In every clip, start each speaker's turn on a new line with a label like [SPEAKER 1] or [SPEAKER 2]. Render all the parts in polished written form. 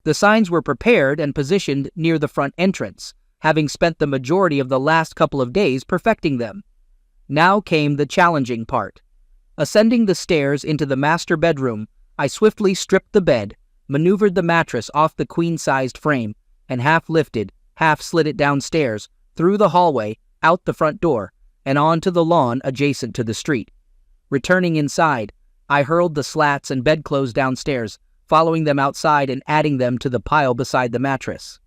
[SPEAKER 1] The signs were prepared and positioned near the front entrance, having spent the majority of the last couple of days perfecting them. Now came the challenging part. Ascending the stairs into the master bedroom, I swiftly stripped the bed, maneuvered the mattress off the queen-sized frame, and half-lifted, half-slid it downstairs, through the hallway, out the front door, and onto the lawn adjacent to the street. Returning inside, I hurled the slats and bedclothes downstairs, following them outside and adding them to the pile beside the mattress.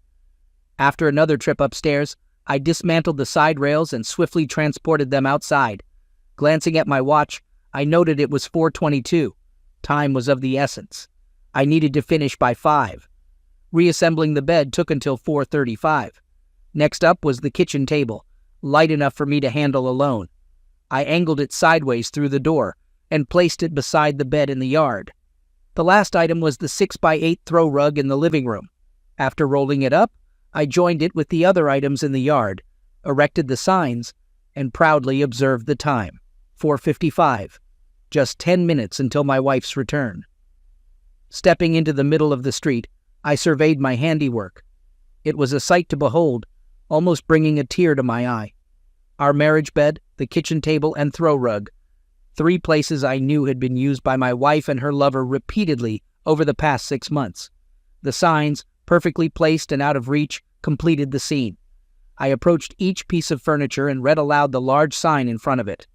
[SPEAKER 1] After another trip upstairs, I dismantled the side rails and swiftly transported them outside. Glancing at my watch, I noted it was 4:22. Time was of the essence. I needed to finish by 5. Reassembling the bed took until 4:35. Next up was the kitchen table, light enough for me to handle alone. I angled it sideways through the door and placed it beside the bed in the yard. The last item was the 6x8 throw rug in the living room. After rolling it up, I joined it with the other items in the yard, erected the signs, and proudly observed the time. 4:55. Just 10 minutes until my wife's return. Stepping into the middle of the street, I surveyed my handiwork. It was a sight to behold, almost bringing a tear to my eye. Our marriage bed, the kitchen table, and throw rug, 3 places I knew had been used by my wife and her lover repeatedly over the past 6 months. The signs, perfectly placed and out of reach, completed the scene. I approached each piece of furniture and read aloud the large sign in front of it.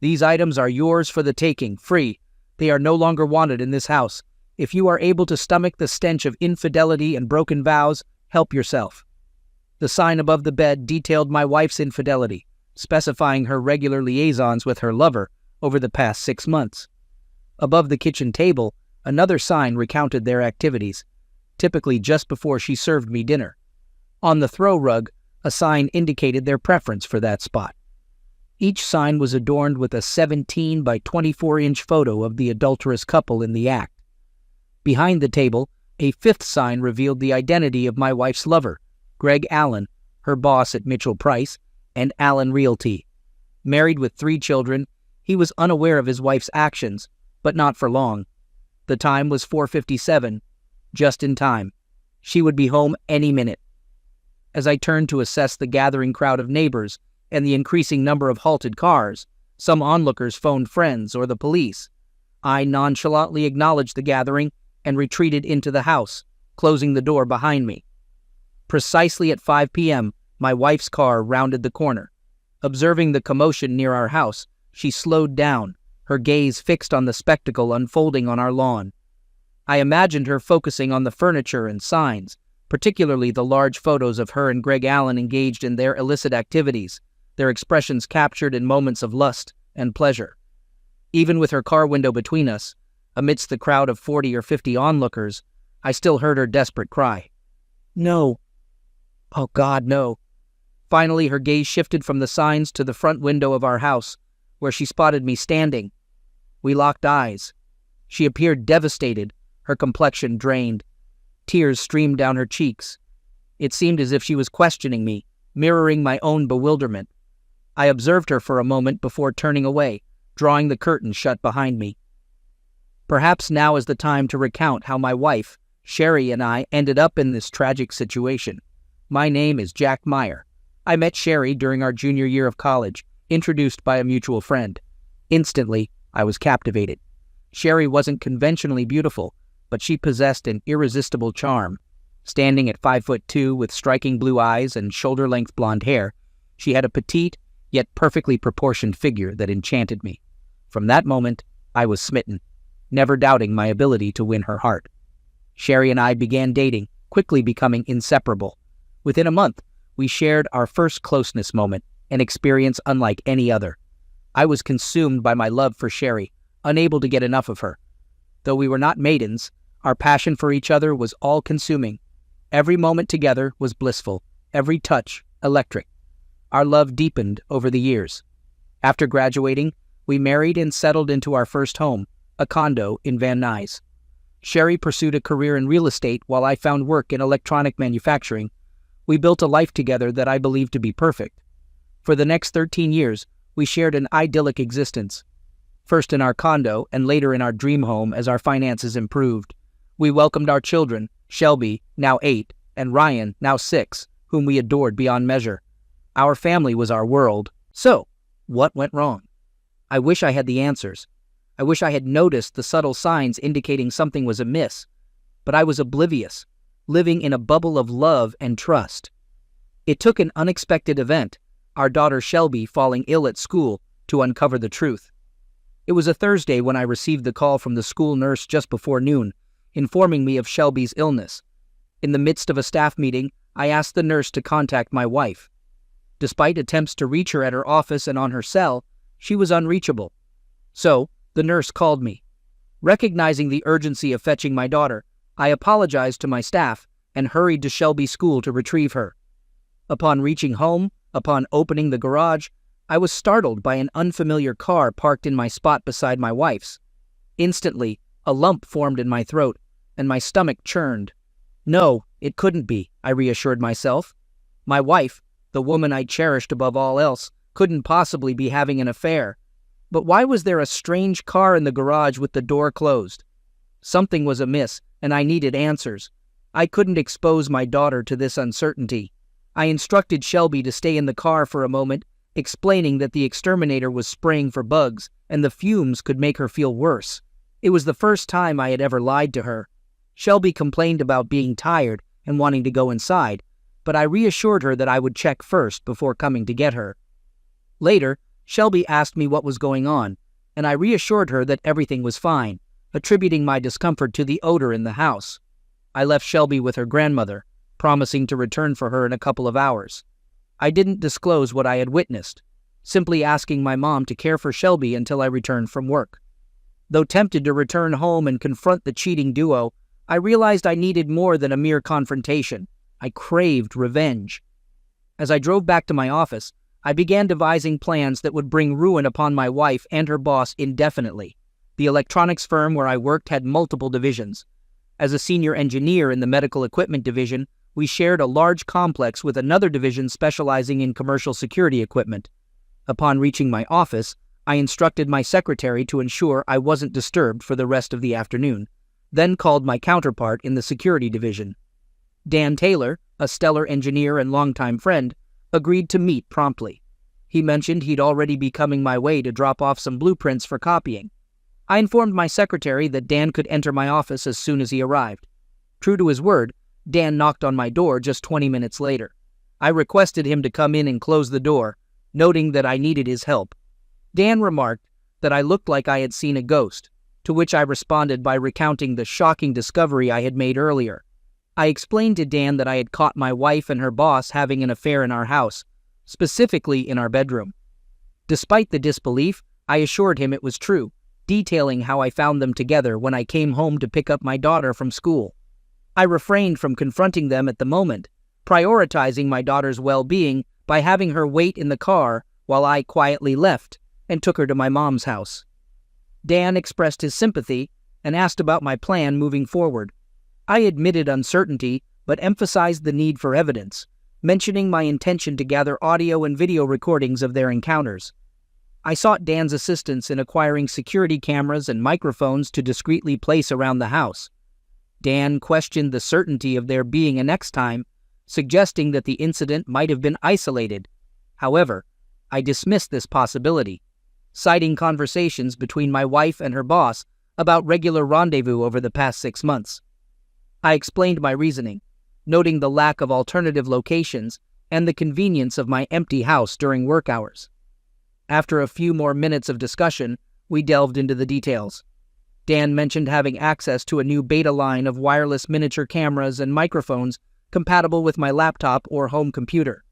[SPEAKER 1] "These items are yours for the taking, free. They are no longer wanted in this house. If you are able to stomach the stench of infidelity and broken vows, help yourself." The sign above the bed detailed my wife's infidelity, specifying her regular liaisons with her lover over the past 6 months. Above the kitchen table, another sign recounted their activities, typically just before she served me dinner. On the throw rug, a sign indicated their preference for that spot. Each sign was adorned with a 17 by 24-inch photo of the adulterous couple in the act. Behind the table, a 5th sign revealed the identity of my wife's lover, Greg Allen, her boss at Mitchell Price, and Allen Realty. Married with 3 children, he was unaware of his wife's actions, but not for long. The time was 4:57, just in time. She would be home any minute. As I turned to assess the gathering crowd of neighbors and the increasing number of halted cars, some onlookers phoned friends or the police. I nonchalantly acknowledged the gathering and retreated into the house, closing the door behind me. Precisely at 5 p.m., my wife's car rounded the corner. Observing the commotion near our house, she slowed down, her gaze fixed on the spectacle unfolding on our lawn. I imagined her focusing on the furniture and signs, particularly the large photos of her and Greg Allen engaged in their illicit activities, their expressions captured in moments of lust and pleasure. Even with her car window between us, amidst the crowd of 40 or 50 onlookers, I still heard her desperate cry. "No. Oh God, no." Finally, her gaze shifted from the signs to the front window of our house, where she spotted me standing. We locked eyes. She appeared devastated, her complexion drained. Tears streamed down her cheeks. It seemed as if she was questioning me, mirroring my own bewilderment. I observed her for a moment before turning away, drawing the curtain shut behind me. Perhaps now is the time to recount how my wife, Sherry, and I ended up in this tragic situation. My name is Jack Meyer. I met Sherry during our junior year of college, introduced by a mutual friend. Instantly, I was captivated. Sherry wasn't conventionally beautiful, but she possessed an irresistible charm. Standing at 5'2" with striking blue eyes and shoulder-length blonde hair, she had a petite, yet perfectly proportioned figure that enchanted me. From that moment, I was smitten, never doubting my ability to win her heart. Sherry and I began dating, quickly becoming inseparable. Within a month, we shared our first closeness moment, an experience unlike any other. I was consumed by my love for Sherry, unable to get enough of her. Though we were not maidens, our passion for each other was all-consuming. Every moment together was blissful, every touch electric. Our love deepened over the years. After graduating, we married and settled into our first home, a condo in Van Nuys. Sherry pursued a career in real estate while I found work in electronic manufacturing. We built a life together that I believed to be perfect. For the next 13 years, we shared an idyllic existence. First in our condo and later in our dream home as our finances improved. We welcomed our children, Shelby, now 8, and Ryan, now 6, whom we adored beyond measure. Our family was our world. So, what went wrong? I wish I had the answers. I wish I had noticed the subtle signs indicating something was amiss. But I was oblivious, living in a bubble of love and trust. It took an unexpected event, our daughter Shelby falling ill at school, to uncover the truth. It was a Thursday when I received the call from the school nurse just before noon, informing me of Shelby's illness. In the midst of a staff meeting, I asked the nurse to contact my wife. Despite attempts to reach her at her office and on her cell, she was unreachable. So, the nurse called me. Recognizing the urgency of fetching my daughter, I apologized to my staff and hurried to Shelby School to retrieve her. Upon reaching home, upon opening the garage, I was startled by an unfamiliar car parked in my spot beside my wife's. Instantly, a lump formed in my throat, and my stomach churned. No, it couldn't be, I reassured myself. My wife, the woman I cherished above all else, couldn't possibly be having an affair. But why was there a strange car in the garage with the door closed? Something was amiss, and I needed answers. I couldn't expose my daughter to this uncertainty. I instructed Shelby to stay in the car for a moment, explaining that the exterminator was spraying for bugs, and the fumes could make her feel worse. It was the first time I had ever lied to her. Shelby complained about being tired and wanting to go inside, but I reassured her that I would check first before coming to get her. Later, Shelby asked me what was going on, and I reassured her that everything was fine, attributing my discomfort to the odor in the house. I left Shelby with her grandmother, promising to return for her in a couple of hours. I didn't disclose what I had witnessed, simply asking my mom to care for Shelby until I returned from work. Though tempted to return home and confront the cheating duo, I realized I needed more than a mere confrontation. I craved revenge. As I drove back to my office, I began devising plans that would bring ruin upon my wife and her boss indefinitely. The electronics firm where I worked had multiple divisions. As a senior engineer in the medical equipment division, we shared a large complex with another division specializing in commercial security equipment. Upon reaching my office, I instructed my secretary to ensure I wasn't disturbed for the rest of the afternoon, then called my counterpart in the security division. Dan Taylor, a stellar engineer and longtime friend, agreed to meet promptly. He mentioned he'd already be coming my way to drop off some blueprints for copying. I informed my secretary that Dan could enter my office as soon as he arrived. True to his word, Dan knocked on my door just 20 minutes later. I requested him to come in and close the door, noting that I needed his help. Dan remarked that I looked like I had seen a ghost, to which I responded by recounting the shocking discovery I had made earlier. I explained to Dan that I had caught my wife and her boss having an affair in our house, specifically in our bedroom. Despite the disbelief, I assured him it was true, detailing how I found them together when I came home to pick up my daughter from school. I refrained from confronting them at the moment, prioritizing my daughter's well-being by having her wait in the car while I quietly left and took her to my mom's house. Dan expressed his sympathy and asked about my plan moving forward. I admitted uncertainty, but emphasized the need for evidence, mentioning my intention to gather audio and video recordings of their encounters. I sought Dan's assistance in acquiring security cameras and microphones to discreetly place around the house. Dan questioned the certainty of there being a next time, suggesting that the incident might have been isolated. However, I dismissed this possibility, citing conversations between my wife and her boss about regular rendezvous over the past 6 months. I explained my reasoning, noting the lack of alternative locations and the convenience of my empty house during work hours. After a few more minutes of discussion, we delved into the details. Dan mentioned having access to a new beta line of wireless miniature cameras and microphones compatible with my laptop or home computer.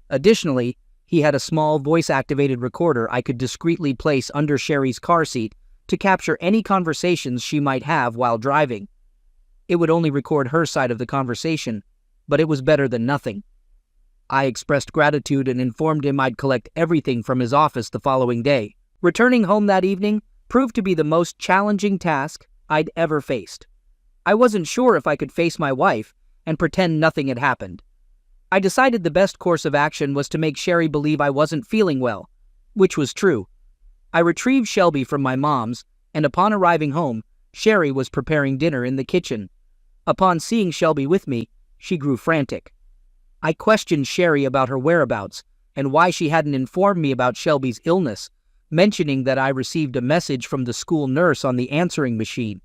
[SPEAKER 1] Additionally, he had a small voice-activated recorder I could discreetly place under Sherry's car seat to capture any conversations she might have while driving. It would only record her side of the conversation, but it was better than nothing. I expressed gratitude and informed him I'd collect everything from his office the following day. Returning home that evening proved to be the most challenging task I'd ever faced. I wasn't sure if I could face my wife and pretend nothing had happened. I decided the best course of action was to make Sherry believe I wasn't feeling well, which was true. I retrieved Shelby from my mom's, and upon arriving home, Sherry was preparing dinner in the kitchen. Upon seeing Shelby with me, she grew frantic. I questioned Sherry about her whereabouts and why she hadn't informed me about Shelby's illness, mentioning that I received a message from the school nurse on the answering machine.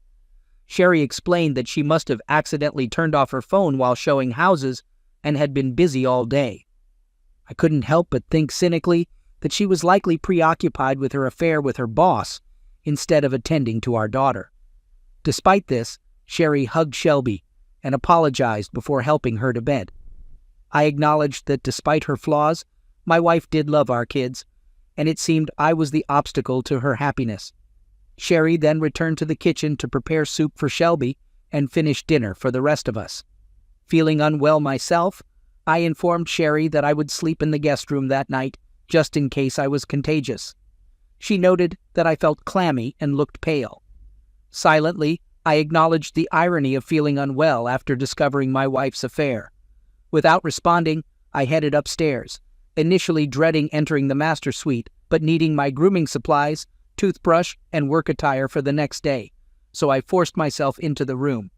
[SPEAKER 1] Sherry explained that she must have accidentally turned off her phone while showing houses and had been busy all day. I couldn't help but think cynically that she was likely preoccupied with her affair with her boss instead of attending to our daughter. Despite this, Sherry hugged Shelby and apologized before helping her to bed. I acknowledged that despite her flaws, my wife did love our kids, and it seemed I was the obstacle to her happiness. Sherry then returned to the kitchen to prepare soup for Shelby and finish dinner for the rest of us. Feeling unwell myself, I informed Sherry that I would sleep in the guest room that night, just in case I was contagious. She noted that I felt clammy and looked pale. Silently, I acknowledged the irony of feeling unwell after discovering my wife's affair. Without responding, I headed upstairs, initially dreading entering the master suite, but needing my grooming supplies, toothbrush, and work attire for the next day, so I forced myself into the room.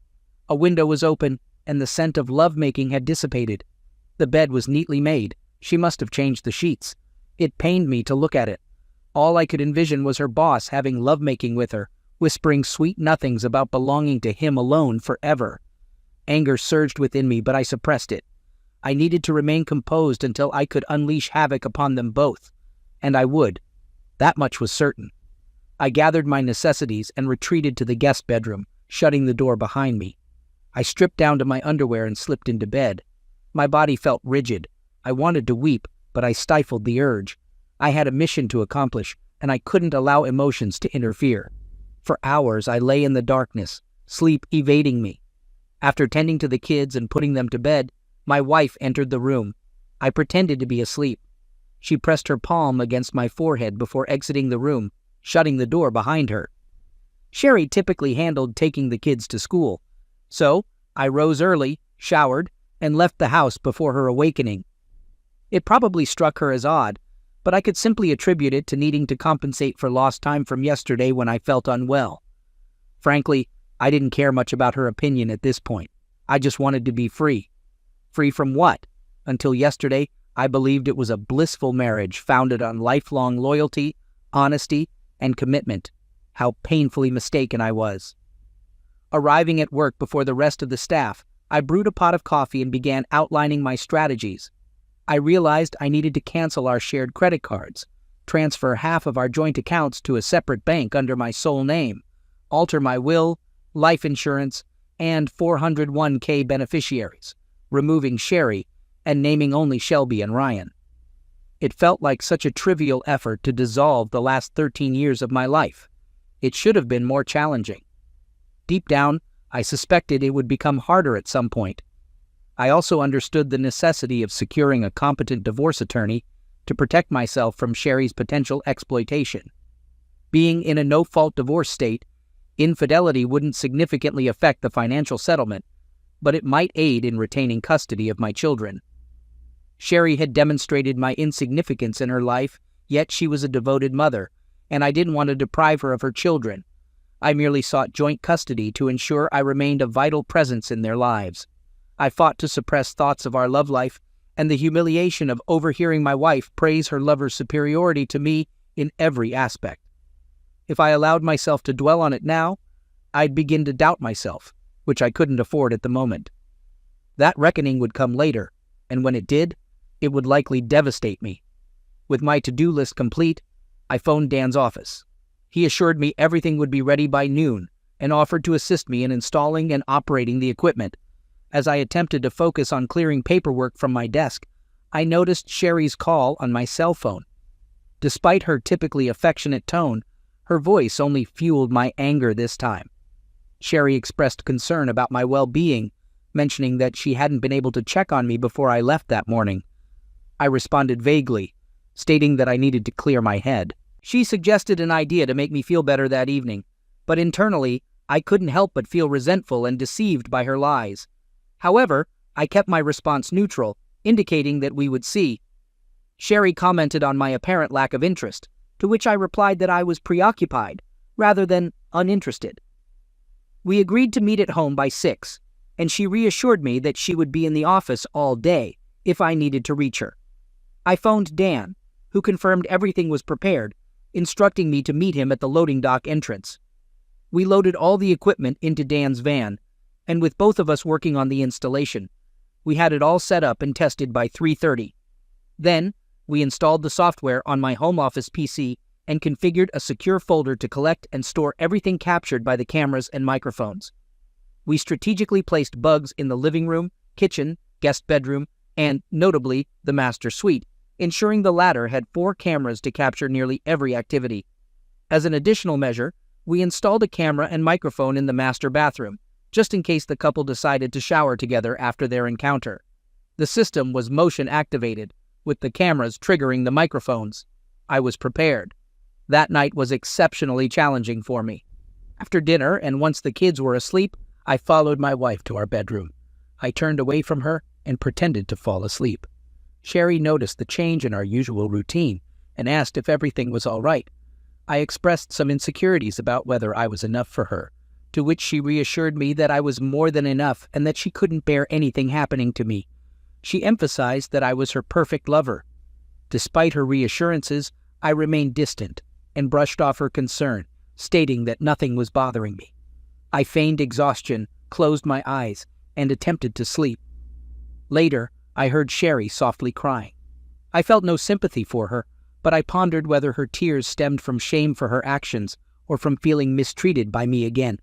[SPEAKER 1] A window was open, and the scent of lovemaking had dissipated. The bed was neatly made. She must have changed the sheets. It pained me to look at it. All I could envision was her boss having lovemaking with her, whispering sweet nothings about belonging to him alone forever. Anger surged within me, but I suppressed it. I needed to remain composed until I could unleash havoc upon them both. And I would. That much was certain. I gathered my necessities and retreated to the guest bedroom, shutting the door behind me. I stripped down to my underwear and slipped into bed. My body felt rigid. I wanted to weep, but I stifled the urge. I had a mission to accomplish, and I couldn't allow emotions to interfere. For hours I lay in the darkness, sleep evading me. After tending to the kids and putting them to bed, my wife entered the room. I pretended to be asleep. She pressed her palm against my forehead before exiting the room, shutting the door behind her. Sherry typically handled taking the kids to school, so I rose early, showered, and left the house before her awakening. It probably struck her as odd, but I could simply attribute it to needing to compensate for lost time from yesterday when I felt unwell. Frankly, I didn't care much about her opinion at this point. I just wanted to be free. Free from what? Until yesterday, I believed it was a blissful marriage founded on lifelong loyalty, honesty, and commitment. How painfully mistaken I was. Arriving at work before the rest of the staff, I brewed a pot of coffee and began outlining my strategies. I realized I needed to cancel our shared credit cards, transfer half of our joint accounts to a separate bank under my sole name, alter my will, life insurance, and 401k beneficiaries, removing Sherry and naming only Shelby and Ryan. It felt like such a trivial effort to dissolve the last 13 years of my life. It should have been more challenging. Deep down, I suspected it would become harder at some point. I also understood the necessity of securing a competent divorce attorney to protect myself from Sherry's potential exploitation. Being in a no-fault divorce state, infidelity wouldn't significantly affect the financial settlement, but it might aid in retaining custody of my children. Sherry had demonstrated my insignificance in her life, yet she was a devoted mother, and I didn't want to deprive her of her children. I merely sought joint custody to ensure I remained a vital presence in their lives. I fought to suppress thoughts of our love life and the humiliation of overhearing my wife praise her lover's superiority to me in every aspect. If I allowed myself to dwell on it now, I'd begin to doubt myself, which I couldn't afford at the moment. That reckoning would come later, and when it did, it would likely devastate me. With my to-do list complete, I phoned Dan's office. He assured me everything would be ready by noon and offered to assist me in installing and operating the equipment. As I attempted to focus on clearing paperwork from my desk, I noticed Sherry's call on my cell phone. Despite her typically affectionate tone, her voice only fueled my anger this time. Sherry expressed concern about my well-being, mentioning that she hadn't been able to check on me before I left that morning. I responded vaguely, stating that I needed to clear my head. She suggested an idea to make me feel better that evening, but internally, I couldn't help but feel resentful and deceived by her lies. However, I kept my response neutral, indicating that we would see. Sherry commented on my apparent lack of interest, to which I replied that I was preoccupied, rather than uninterested. We agreed to meet at home by 6, and she reassured me that she would be in the office all day if I needed to reach her. I phoned Dan, who confirmed everything was prepared, instructing me to meet him at the loading dock entrance. We loaded all the equipment into Dan's van, and with both of us working on the installation, we had it all set up and tested by 3:30. Then, we installed the software on my home office PC and configured a secure folder to collect and store everything captured by the cameras and microphones. We strategically placed bugs in the living room, kitchen, guest bedroom, and, notably, the master suite, ensuring the latter had 4 cameras to capture nearly every activity. As an additional measure, we installed a camera and microphone in the master bathroom, just in case the couple decided to shower together after their encounter. The system was motion-activated, with the cameras triggering the microphones. I was prepared. That night was exceptionally challenging for me. After dinner, and once the kids were asleep, I followed my wife to our bedroom. I turned away from her and pretended to fall asleep. Sherry noticed the change in our usual routine and asked if everything was all right. I expressed some insecurities about whether I was enough for her, to which she reassured me that I was more than enough and that she couldn't bear anything happening to me. She emphasized that I was her perfect lover. Despite her reassurances, I remained distant and brushed off her concern, stating that nothing was bothering me. I feigned exhaustion, closed my eyes, and attempted to sleep. Later, I heard Sherry softly crying. I felt no sympathy for her, but I pondered whether her tears stemmed from shame for her actions or from feeling mistreated by me again.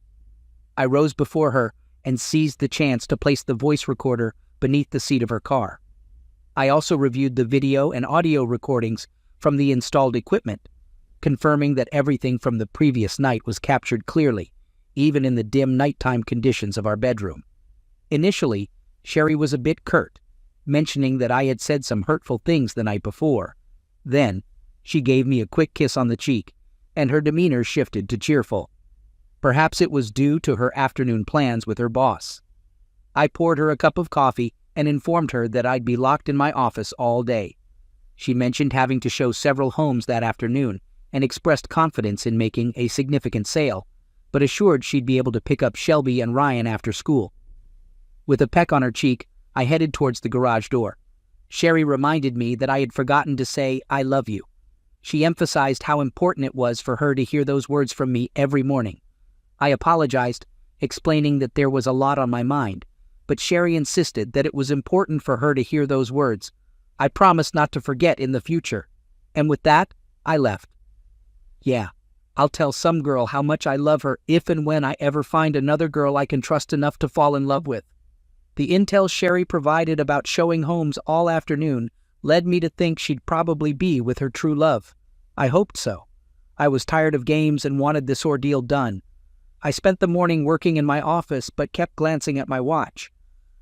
[SPEAKER 1] I rose before her and seized the chance to place the voice recorder beneath the seat of her car. I also reviewed the video and audio recordings from the installed equipment, confirming that everything from the previous night was captured clearly, even in the dim nighttime conditions of our bedroom. Initially, Sherry was a bit curt, mentioning that I had said some hurtful things the night before. Then, she gave me a quick kiss on the cheek, and her demeanor shifted to cheerful. Perhaps it was due to her afternoon plans with her boss. I poured her a cup of coffee and informed her that I'd be locked in my office all day. She mentioned having to show several homes that afternoon and expressed confidence in making a significant sale, but assured she'd be able to pick up Shelby and Ryan after school. With a peck on her cheek, I headed towards the garage door. Sherry reminded me that I had forgotten to say, "I love you." She emphasized how important it was for her to hear those words from me every morning. I apologized, explaining that there was a lot on my mind, but Sherry insisted that it was important for her to hear those words. I promised not to forget in the future, and with that, I left. Yeah, I'll tell some girl how much I love her if and when I ever find another girl I can trust enough to fall in love with. The intel Sherry provided about showing homes all afternoon led me to think she'd probably be with her true love. I hoped so. I was tired of games and wanted this ordeal done. I spent the morning working in my office but kept glancing at my watch.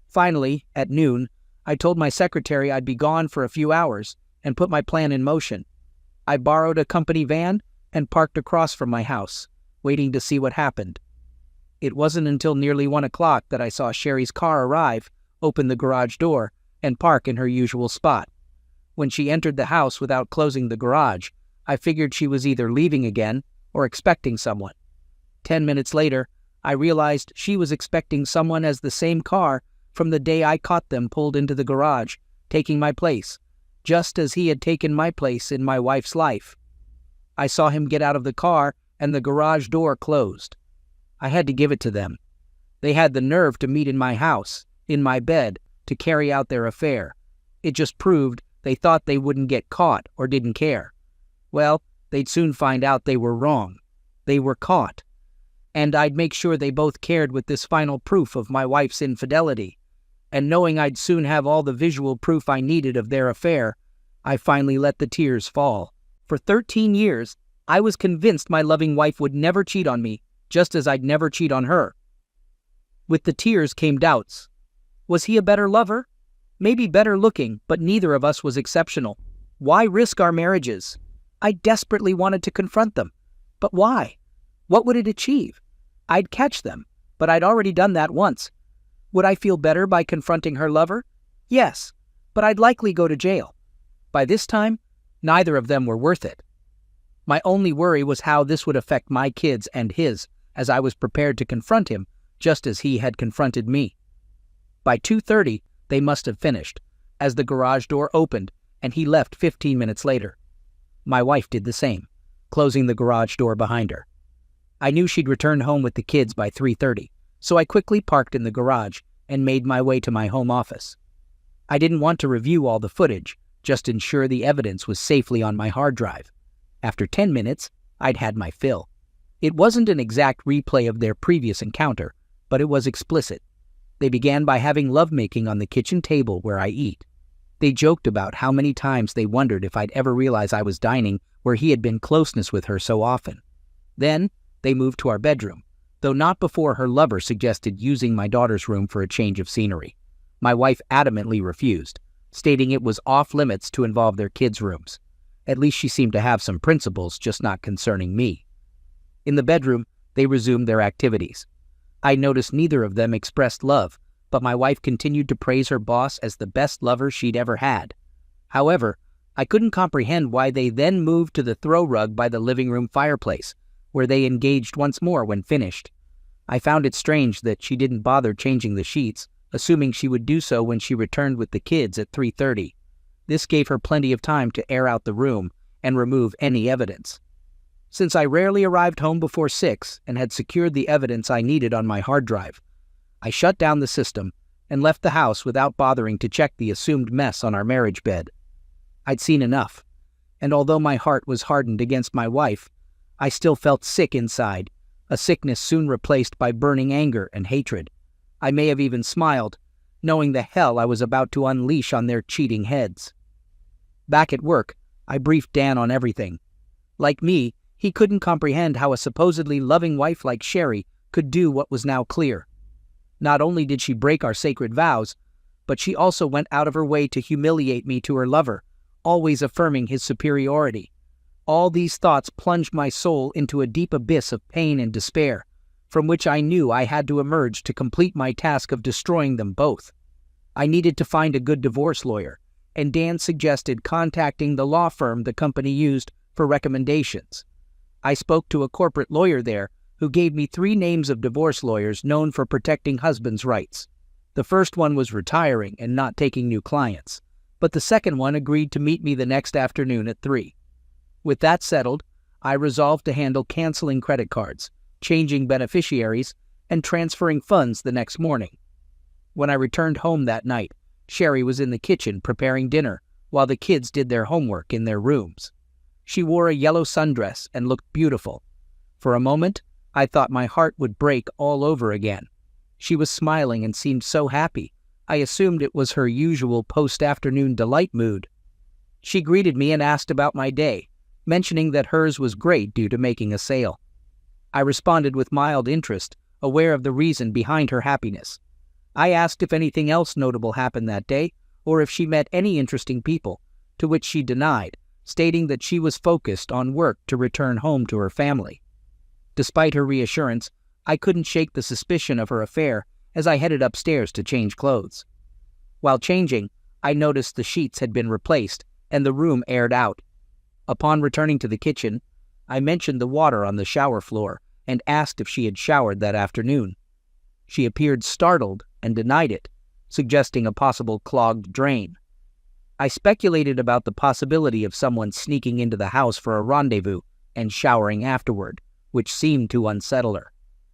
[SPEAKER 1] Finally, at noon, I told my secretary I'd be gone for a few hours and put my plan in motion. I borrowed a company van and parked across from my house, waiting to see what happened. It wasn't until nearly 1 o'clock that I saw Sherry's car arrive, open the garage door, and park in her usual spot. When she entered the house without closing the garage, I figured she was either leaving again or expecting someone. 10 minutes later, I realized she was expecting someone as the same car from the day I caught them pulled into the garage, taking my place, just as he had taken my place in my wife's life. I saw him get out of the car and the garage door closed. I had to give it to them. They had the nerve to meet in my house, in my bed, to carry out their affair. It just proved they thought they wouldn't get caught or didn't care. Well, they'd soon find out they were wrong. They were caught. And I'd make sure they both cared with this final proof of my wife's infidelity. And knowing I'd soon have all the visual proof I needed of their affair, I finally let the tears fall. For 13 years, I was convinced my loving wife would never cheat on me, just as I'd never cheat on her. With the tears came doubts. Was he a better lover? Maybe better looking, but neither of us was exceptional. Why risk our marriages? I desperately wanted to confront them. But why? What would it achieve? I'd catch them, but I'd already done that once. Would I feel better by confronting her lover? Yes, but I'd likely go to jail. By this time, neither of them were worth it. My only worry was how this would affect my kids and his, as I was prepared to confront him just as he had confronted me. By 2:30, they must have finished, as the garage door opened and he left 15 minutes later. My wife did the same, closing the garage door behind her. I knew she'd return home with the kids by 3:30, so I quickly parked in the garage and made my way to my home office. I didn't want to review all the footage, just ensure the evidence was safely on my hard drive. After 10 minutes, I'd had my fill. It wasn't an exact replay of their previous encounter, but it was explicit. They began by having lovemaking on the kitchen table where I eat. They joked about how many times they wondered if I'd ever realize I was dining where he had been closeness with her so often. Then, they moved to our bedroom, though not before her lover suggested using my daughter's room for a change of scenery. My wife adamantly refused, stating it was off-limits to involve their kids' rooms. At least she seemed to have some principles, just not concerning me. In the bedroom, they resumed their activities. I noticed neither of them expressed love, but my wife continued to praise her boss as the best lover she'd ever had. However, I couldn't comprehend why they then moved to the throw rug by the living room fireplace, where they engaged once more when finished. I found it strange that she didn't bother changing the sheets, assuming she would do so when she returned with the kids at 3:30. This gave her plenty of time to air out the room and remove any evidence. Since I rarely arrived home before 6 and had secured the evidence I needed on my hard drive, I shut down the system and left the house without bothering to check the assumed mess on our marriage bed. I'd seen enough, and although my heart was hardened against my wife, I still felt sick inside, a sickness soon replaced by burning anger and hatred. I may have even smiled, knowing the hell I was about to unleash on their cheating heads. Back at work, I briefed Dan on everything. Like me, he couldn't comprehend how a supposedly loving wife like Sherry could do what was now clear. Not only did she break our sacred vows, but she also went out of her way to humiliate me to her lover, always affirming his superiority. All these thoughts plunged my soul into a deep abyss of pain and despair, from which I knew I had to emerge to complete my task of destroying them both. I needed to find a good divorce lawyer, and Dan suggested contacting the law firm the company used for recommendations. I spoke to a corporate lawyer there who gave me 3 names of divorce lawyers known for protecting husbands' rights. The first one was retiring and not taking new clients, but the second one agreed to meet me the next afternoon at 3. With that settled, I resolved to handle canceling credit cards, changing beneficiaries, and transferring funds the next morning. When I returned home that night, Sherry was in the kitchen preparing dinner while the kids did their homework in their rooms. She wore a yellow sundress and looked beautiful. For a moment, I thought my heart would break all over again. She was smiling and seemed so happy. I assumed it was her usual post-afternoon delight mood. She greeted me and asked about my day, mentioning that hers was great due to making a sale. I responded with mild interest, aware of the reason behind her happiness. I asked if anything else notable happened that day, or if she met any interesting people, to which she denied, stating that she was focused on work to return home to her family. Despite her reassurance, I couldn't shake the suspicion of her affair as I headed upstairs to change clothes. While changing, I noticed the sheets had been replaced and the room aired out. Upon returning to the kitchen, I mentioned the water on the shower floor and asked if she had showered that afternoon. She appeared startled and denied it, suggesting a possible clogged drain. I speculated about the possibility of someone sneaking into the house for a rendezvous and showering afterward, which seemed to unsettle her.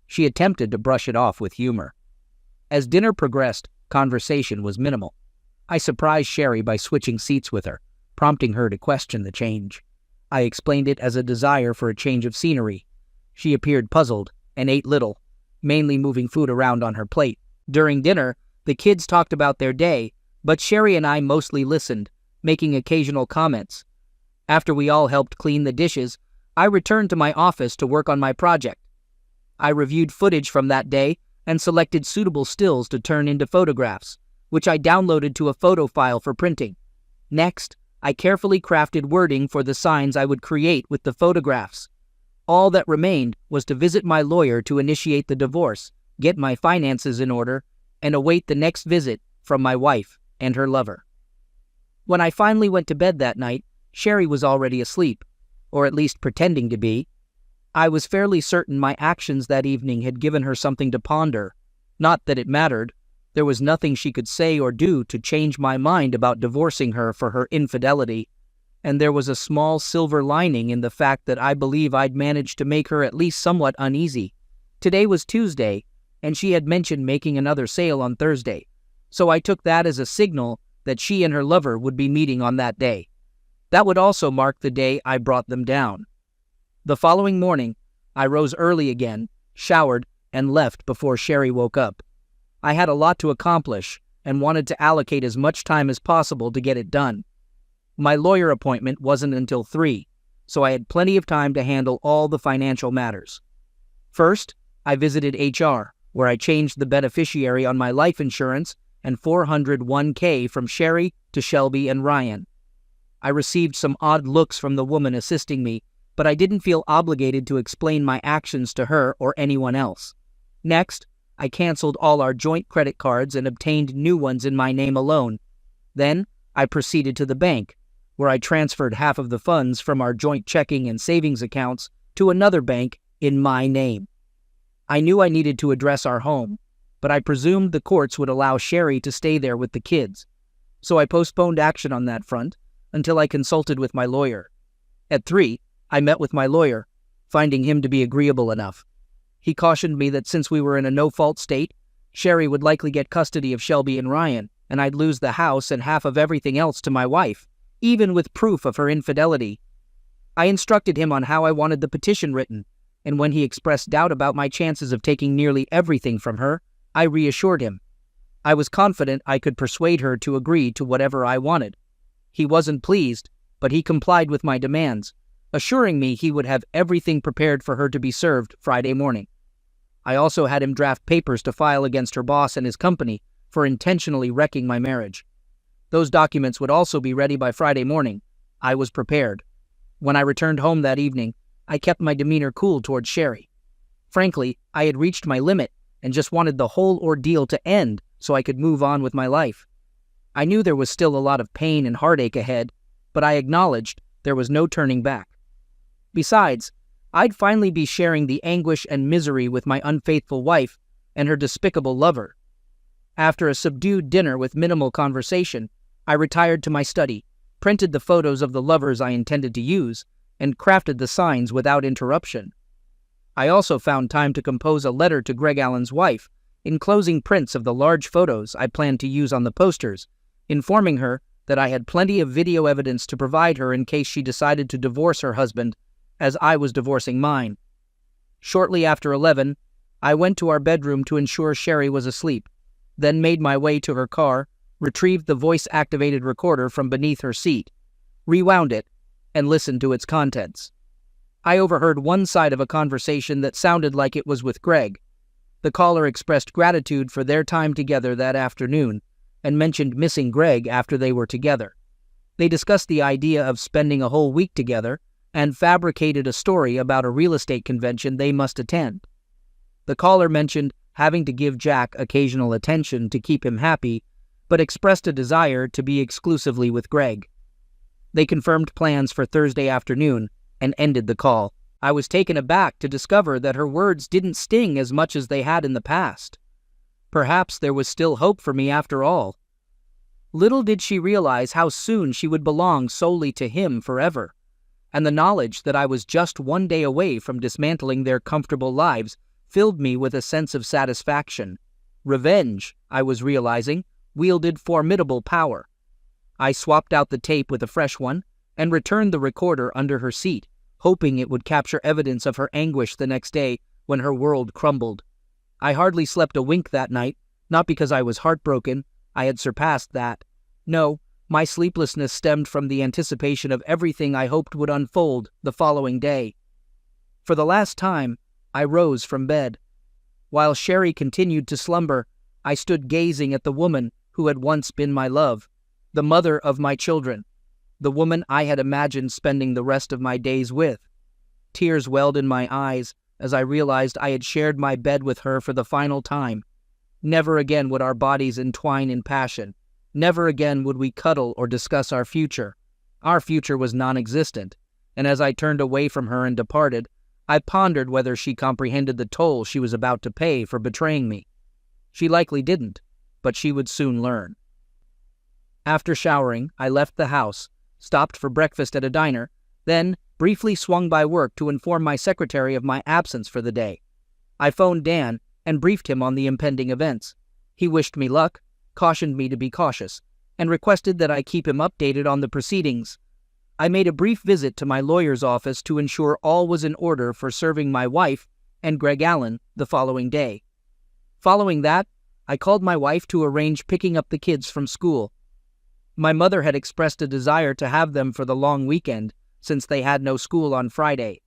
[SPEAKER 1] She attempted to brush it off with humor. As dinner progressed, conversation was minimal. I surprised Sherry by switching seats with her, prompting her to question the change. I explained it as a desire for a change of scenery. She appeared puzzled and ate little, mainly moving food around on her plate. During dinner, the kids talked about their day, but Sherry and I mostly listened, making occasional comments. After we all helped clean the dishes, I returned to my office to work on my project. I reviewed footage from that day and selected suitable stills to turn into photographs, which I downloaded to a photo file for printing. Next, I carefully crafted wording for the signs I would create with the photographs. All that remained was to visit my lawyer to initiate the divorce, get my finances in order, and await the next visit from my wife and her lover. When I finally went to bed that night, Sherry was already asleep, or at least pretending to be. I was fairly certain my actions that evening had given her something to ponder. Not that it mattered. There was nothing she could say or do to change my mind about divorcing her for her infidelity. And there was a small silver lining in the fact that I believe I'd managed to make her at least somewhat uneasy. Today was Tuesday, and she had mentioned making another sale on Thursday, so I took that as a signal that she and her lover would be meeting on that day. That would also mark the day I brought them down. The following morning, I rose early again, showered, and left before Sherry woke up. I had a lot to accomplish and wanted to allocate as much time as possible to get it done. My lawyer appointment wasn't until 3, so I had plenty of time to handle all the financial matters. First, I visited HR, where I changed the beneficiary on my life insurance and 401k from Sherry to Shelby and Ryan. I received some odd looks from the woman assisting me, but I didn't feel obligated to explain my actions to her or anyone else. Next, I canceled all our joint credit cards and obtained new ones in my name alone. Then, I proceeded to the bank, where I transferred half of the funds from our joint checking and savings accounts to another bank in my name. I knew I needed to address our home, but I presumed the courts would allow Sherry to stay there with the kids, so I postponed action on that front until I consulted with my lawyer. At 3, I met with my lawyer, finding him to be agreeable enough. He cautioned me that since we were in a no-fault state, Sherry would likely get custody of Shelby and Ryan, and I'd lose the house and half of everything else to my wife, even with proof of her infidelity. I instructed him on how I wanted the petition written, and when he expressed doubt about my chances of taking nearly everything from her, I reassured him. I was confident I could persuade her to agree to whatever I wanted. He wasn't pleased, but he complied with my demands, assuring me he would have everything prepared for her to be served Friday morning. I also had him draft papers to file against her boss and his company for intentionally wrecking my marriage. Those documents would also be ready by Friday morning. I was prepared. When I returned home that evening, I kept my demeanor cool towards Sherry. Frankly, I had reached my limit and just wanted the whole ordeal to end so I could move on with my life. I knew there was still a lot of pain and heartache ahead, but I acknowledged there was no turning back. Besides, I'd finally be sharing the anguish and misery with my unfaithful wife and her despicable lover. After a subdued dinner with minimal conversation, I retired to my study, printed the photos of the lovers I intended to use, and crafted the signs without interruption. I also found time to compose a letter to Greg Allen's wife, enclosing prints of the large photos I planned to use on the posters, informing her that I had plenty of video evidence to provide her in case she decided to divorce her husband, as I was divorcing mine. Shortly after 11, I went to our bedroom to ensure Sherry was asleep, then made my way to her car, retrieved the voice-activated recorder from beneath her seat, rewound it, and listened to its contents. I overheard one side of a conversation that sounded like it was with Greg. The caller expressed gratitude for their time together that afternoon and mentioned missing Greg after they were together. They discussed the idea of spending a whole week together and fabricated a story about a real estate convention they must attend. The caller mentioned having to give Jack occasional attention to keep him happy, but expressed a desire to be exclusively with Greg. They confirmed plans for Thursday afternoon and ended the call. I was taken aback to discover that her words didn't sting as much as they had in the past. Perhaps there was still hope for me after all. Little did she realize how soon she would belong solely to him forever, and the knowledge that I was just one day away from dismantling their comfortable lives filled me with a sense of satisfaction. Revenge, I was realizing, wielded formidable power. I swapped out the tape with a fresh one and returned the recorder under her seat, hoping it would capture evidence of her anguish the next day when her world crumbled. I hardly slept a wink that night, not because I was heartbroken. I had surpassed that. No, my sleeplessness stemmed from the anticipation of everything I hoped would unfold the following day. For the last time, I rose from bed. While Sherry continued to slumber, I stood gazing at the woman who had once been my love, the mother of my children, the woman I had imagined spending the rest of my days with. Tears welled in my eyes as I realized I had shared my bed with her for the final time. Never again would our bodies entwine in passion. Never again would we cuddle or discuss our future. Our future was non-existent, and as I turned away from her and departed, I pondered whether she comprehended the toll she was about to pay for betraying me. She likely didn't, but she would soon learn. After showering, I left the house, stopped for breakfast at a diner, then briefly swung by work to inform my secretary of my absence for the day. I phoned Dan and briefed him on the impending events. He wished me luck, cautioned me to be cautious, and requested that I keep him updated on the proceedings. I made a brief visit to my lawyer's office to ensure all was in order for serving my wife and Greg Allen the following day. Following that, I called my wife to arrange picking up the kids from school. My mother had expressed a desire to have them for the long weekend, since they had no school on Friday.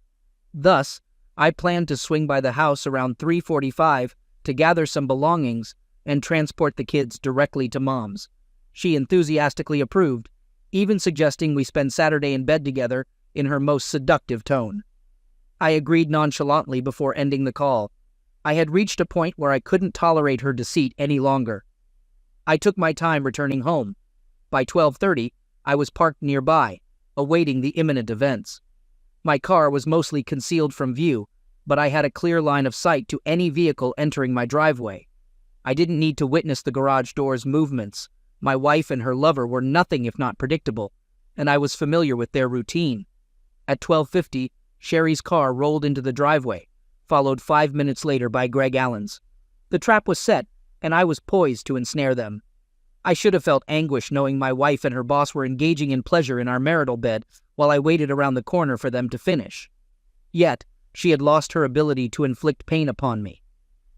[SPEAKER 1] Thus, I planned to swing by the house around 3:45 to gather some belongings and transport the kids directly to Mom's. She enthusiastically approved, even suggesting we spend Saturday in bed together in her most seductive tone. I agreed nonchalantly before ending the call. I had reached a point where I couldn't tolerate her deceit any longer. I took my time returning home. By 12:30, I was parked nearby, awaiting the imminent events. My car was mostly concealed from view, but I had a clear line of sight to any vehicle entering my driveway. I didn't need to witness the garage door's movements. My wife and her lover were nothing if not predictable, and I was familiar with their routine. At 12:50, Sherry's car rolled into the driveway, followed 5 minutes later by Greg Allen's. The trap was set, and I was poised to ensnare them. I should have felt anguish knowing my wife and her boss were engaging in pleasure in our marital bed while I waited around the corner for them to finish. Yet, she had lost her ability to inflict pain upon me.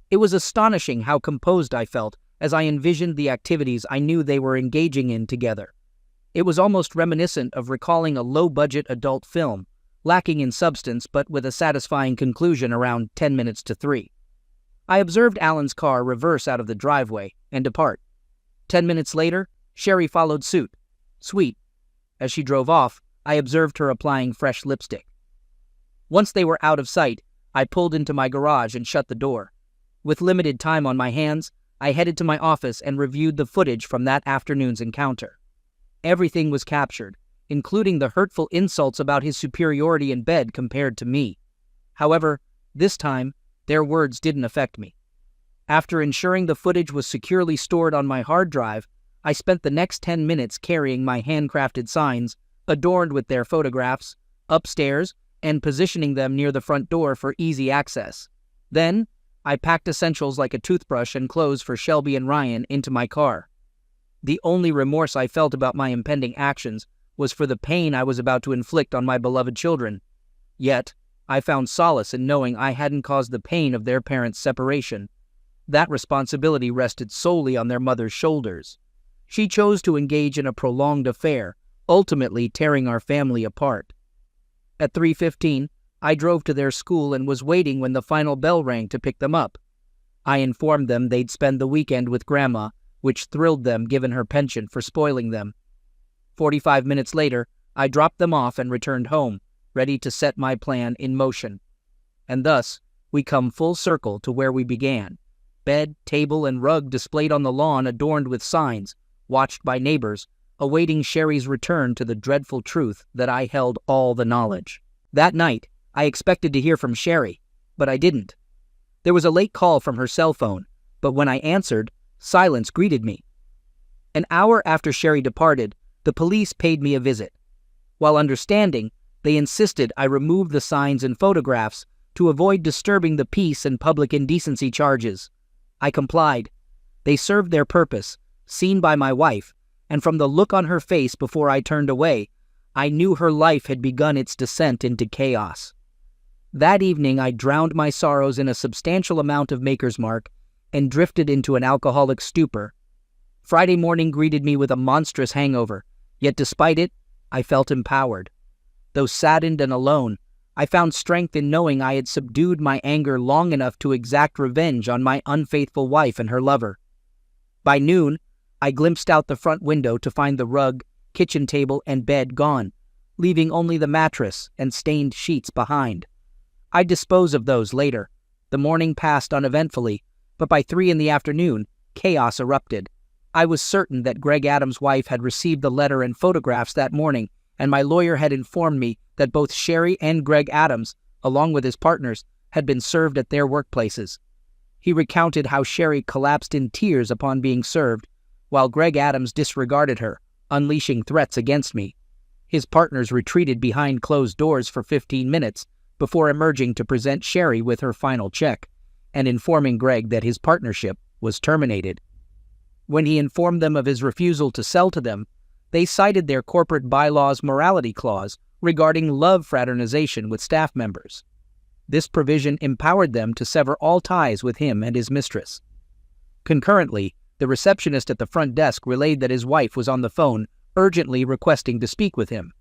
[SPEAKER 1] It was astonishing how composed I felt as I envisioned the activities I knew they were engaging in together. It was almost reminiscent of recalling a low-budget adult film, lacking in substance but with a satisfying conclusion around 10 minutes to 3. I observed Alan's car reverse out of the driveway and depart. 10 minutes later, Sherry followed suit. Sweet. As she drove off, I observed her applying fresh lipstick. Once they were out of sight, I pulled into my garage and shut the door. With limited time on my hands, I headed to my office and reviewed the footage from that afternoon's encounter. Everything was captured, including the hurtful insults about his superiority in bed compared to me. However, this time, their words didn't affect me. After ensuring the footage was securely stored on my hard drive, I spent the next 10 minutes carrying my handcrafted signs, adorned with their photographs, upstairs and positioning them near the front door for easy access. Then, I packed essentials like a toothbrush and clothes for Shelby and Ryan into my car. The only remorse I felt about my impending actions was for the pain I was about to inflict on my beloved children. Yet, I found solace in knowing I hadn't caused the pain of their parents' separation. That responsibility rested solely on their mother's shoulders. She chose to engage in a prolonged affair, ultimately tearing our family apart. At 3:15, I drove to their school and was waiting when the final bell rang to pick them up. I informed them they'd spend the weekend with Grandma, which thrilled them given her penchant for spoiling them. 45 minutes later, I dropped them off and returned home, ready to set my plan in motion. And thus, we come full circle to where we began. Bed, table, and rug displayed on the lawn adorned with signs, watched by neighbors, awaiting Sherry's return to the dreadful truth that I held all the knowledge. That night, I expected to hear from Sherry, but I didn't. There was a late call from her cell phone, but when I answered, silence greeted me. An hour after Sherry departed, the police paid me a visit. While understanding, they insisted I remove the signs and photographs to avoid disturbing the peace and public indecency charges. I complied. They served their purpose, seen by my wife, and from the look on her face before I turned away, I knew her life had begun its descent into chaos. That evening I drowned my sorrows in a substantial amount of Maker's Mark and drifted into an alcoholic stupor. Friday morning greeted me with a monstrous hangover, yet despite it, I felt empowered. Though saddened and alone, I found strength in knowing I had subdued my anger long enough to exact revenge on my unfaithful wife and her lover. By noon, I glimpsed out the front window to find the rug, kitchen table, and bed gone, leaving only the mattress and stained sheets behind. I'd dispose of those later. The morning passed uneventfully, but by 3 in the afternoon, chaos erupted. I was certain that Greg Adams' wife had received the letter and photographs that morning, and my lawyer had informed me that both Sherry and Greg Adams, along with his partners, had been served at their workplaces. He recounted how Sherry collapsed in tears upon being served, while Greg Adams disregarded her, unleashing threats against me. His partners retreated behind closed doors for 15 minutes before emerging to present Sherry with her final check and informing Greg that his partnership was terminated. When he informed them of his refusal to sell to them, they cited their corporate bylaws morality clause regarding love fraternization with staff members. This provision empowered them to sever all ties with him and his mistress. Concurrently, the receptionist at the front desk relayed that his wife was on the phone urgently requesting to speak with him.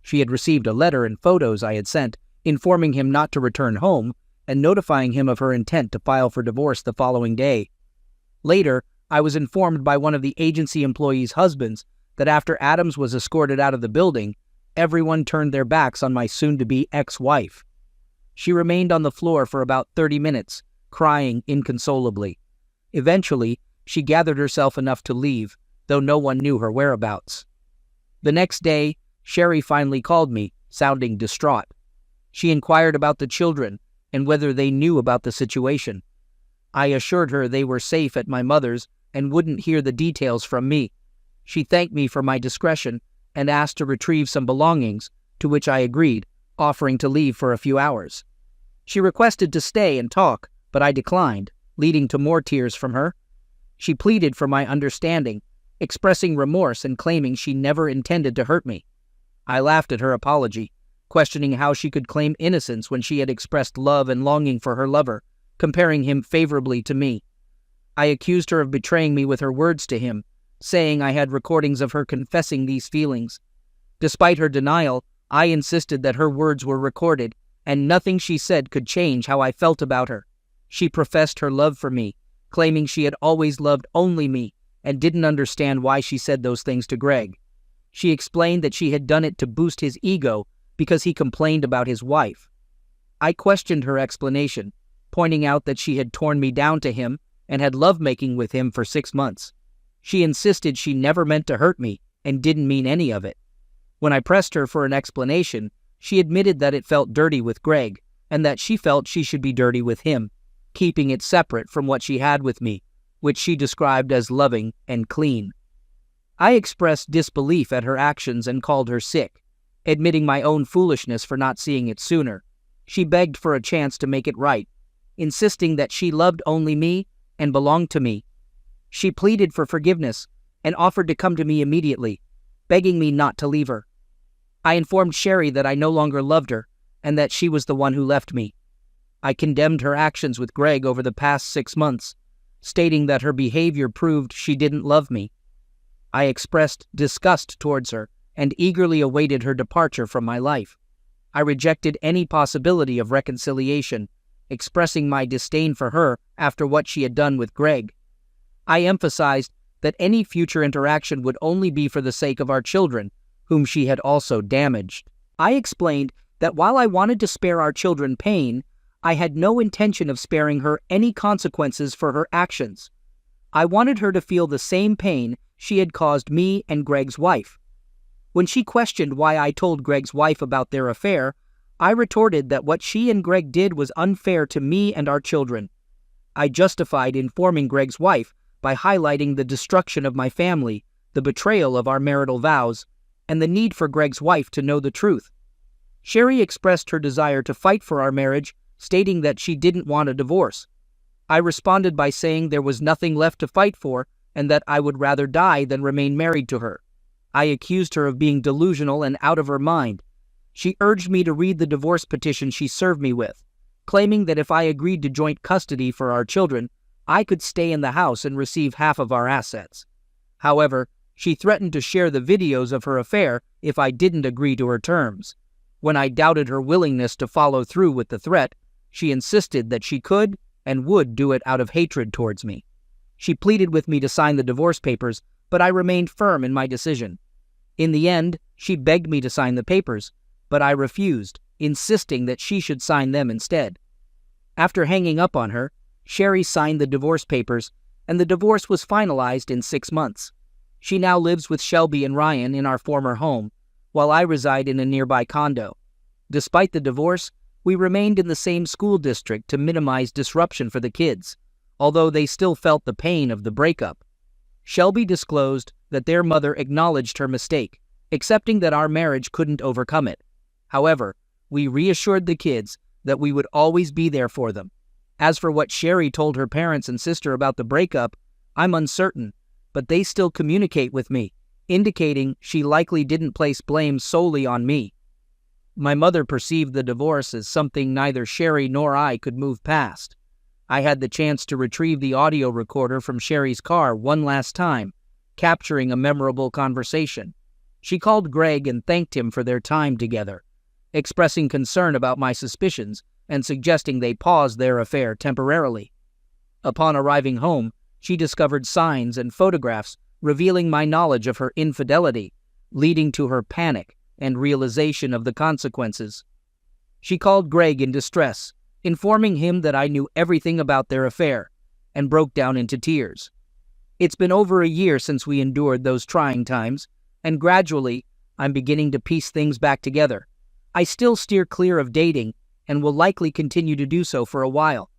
[SPEAKER 1] She had received a letter and photos I had sent, informing him not to return home and notifying him of her intent to file for divorce the following day. Later, I was informed by one of the agency employees' husbands that after Adams was escorted out of the building, everyone turned their backs on my soon-to-be ex-wife. She remained on the floor for about 30 minutes, crying inconsolably. Eventually, she gathered herself enough to leave, though no one knew her whereabouts. The next day, Sherry finally called me, sounding distraught. She inquired about the children and whether they knew about the situation. I assured her they were safe at my mother's and wouldn't hear the details from me. She thanked me for my discretion and asked to retrieve some belongings, to which I agreed, offering to leave for a few hours. She requested to stay and talk, but I declined, leading to more tears from her. She pleaded for my understanding, expressing remorse and claiming she never intended to hurt me. I laughed at her apology, questioning how she could claim innocence when she had expressed love and longing for her lover, comparing him favorably to me. I accused her of betraying me with her words to him, saying I had recordings of her confessing these feelings. Despite her denial, I insisted that her words were recorded, and nothing she said could change how I felt about her. She professed her love for me, claiming she had always loved only me, and didn't understand why she said those things to Greg. She explained that she had done it to boost his ego because he complained about his wife. I questioned her explanation, pointing out that she had torn me down to him and had lovemaking with him for 6 months. She insisted she never meant to hurt me and didn't mean any of it. When I pressed her for an explanation, she admitted that it felt dirty with Greg and that she felt she should be dirty with him, keeping it separate from what she had with me, which she described as loving and clean. I expressed disbelief at her actions and called her sick, admitting my own foolishness for not seeing it sooner. She begged for a chance to make it right, insisting that she loved only me and belonged to me. She pleaded for forgiveness and offered to come to me immediately, begging me not to leave her. I informed Sherry that I no longer loved her and that she was the one who left me. I condemned her actions with Greg over the past 6 months, stating that her behavior proved she didn't love me. I expressed disgust towards her and eagerly awaited her departure from my life. I rejected any possibility of reconciliation, expressing my disdain for her after what she had done with Greg. I emphasized that any future interaction would only be for the sake of our children, whom she had also damaged. I explained that while I wanted to spare our children pain, I had no intention of sparing her any consequences for her actions. I wanted her to feel the same pain she had caused me and Greg's wife. When she questioned why I told Greg's wife about their affair, I retorted that what she and Greg did was unfair to me and our children. I justified informing Greg's wife by highlighting the destruction of my family, the betrayal of our marital vows, and the need for Greg's wife to know the truth. Sherry expressed her desire to fight for our marriage, stating that she didn't want a divorce. I responded by saying there was nothing left to fight for and that I would rather die than remain married to her. I accused her of being delusional and out of her mind. She urged me to read the divorce petition she served me with, claiming that if I agreed to joint custody for our children, I could stay in the house and receive half of our assets. However, she threatened to share the videos of her affair if I didn't agree to her terms. When I doubted her willingness to follow through with the threat, she insisted that she could and would do it out of hatred towards me. She pleaded with me to sign the divorce papers, but I remained firm in my decision. In the end, she begged me to sign the papers, but I refused, insisting that she should sign them instead. After hanging up on her, Sherry signed the divorce papers, and the divorce was finalized in 6 months. She now lives with Shelby and Ryan in our former home, while I reside in a nearby condo. Despite the divorce, We remained in the same school district to minimize disruption for the kids, although they still felt the pain of the breakup. Shelby disclosed that their mother acknowledged her mistake, accepting that our marriage couldn't overcome it. However, we reassured the kids that we would always be there for them. As for what Sherry told her parents and sister about the breakup, I'm uncertain, but they still communicate with me, indicating she likely didn't place blame solely on me. My mother perceived the divorce as something neither Sherry nor I could move past. I had the chance to retrieve the audio recorder from Sherry's car one last time, capturing a memorable conversation. She called Greg and thanked him for their time together, expressing concern about my suspicions and suggesting they pause their affair temporarily. Upon arriving home, she discovered signs and photographs revealing my knowledge of her infidelity, leading to her panic and realization of the consequences. She called Greg in distress, informing him that I knew everything about their affair, and broke down into tears. It's been over a year since we endured those trying times, and gradually, I'm beginning to piece things back together. I still steer clear of dating, and will likely continue to do so for a while.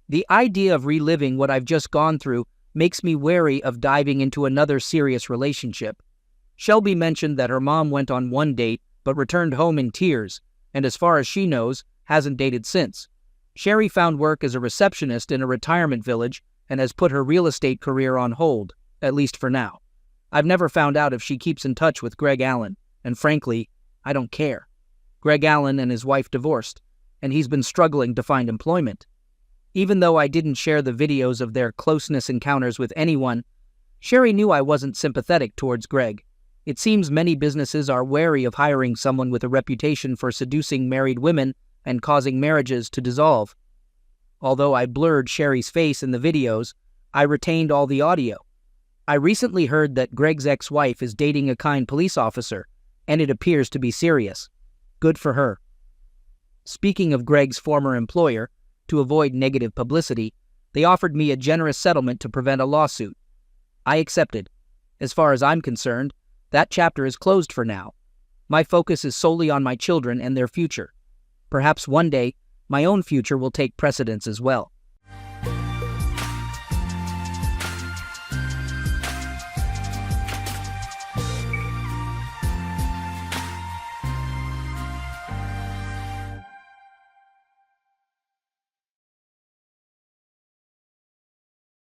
[SPEAKER 1] The idea of reliving what I've just gone through makes me wary of diving into another serious relationship. Shelby mentioned that her mom went on one date but returned home in tears, and as far as she knows, hasn't dated since. Sherry found work as a receptionist in a retirement village and has put her real estate career on hold, at least for now. I've never found out if she keeps in touch with Greg Allen, and frankly, I don't care. Greg Allen and his wife divorced, and he's been struggling to find employment. Even though I didn't share the videos of their closeness encounters with anyone, Sherry knew I wasn't sympathetic towards Greg. It seems many businesses are wary of hiring someone with a reputation for seducing married women and causing marriages to dissolve. Although I blurred Sherry's face in the videos, I retained all the audio. I recently heard that Greg's ex-wife is dating a kind police officer, and it appears to be serious. Good for her. Speaking of Greg's former employer, to avoid negative publicity, they offered me a generous settlement to prevent a lawsuit. I accepted. As far as I'm concerned, that chapter is closed for now. My focus is solely on my children and their future. Perhaps one day, my own future will take precedence as well.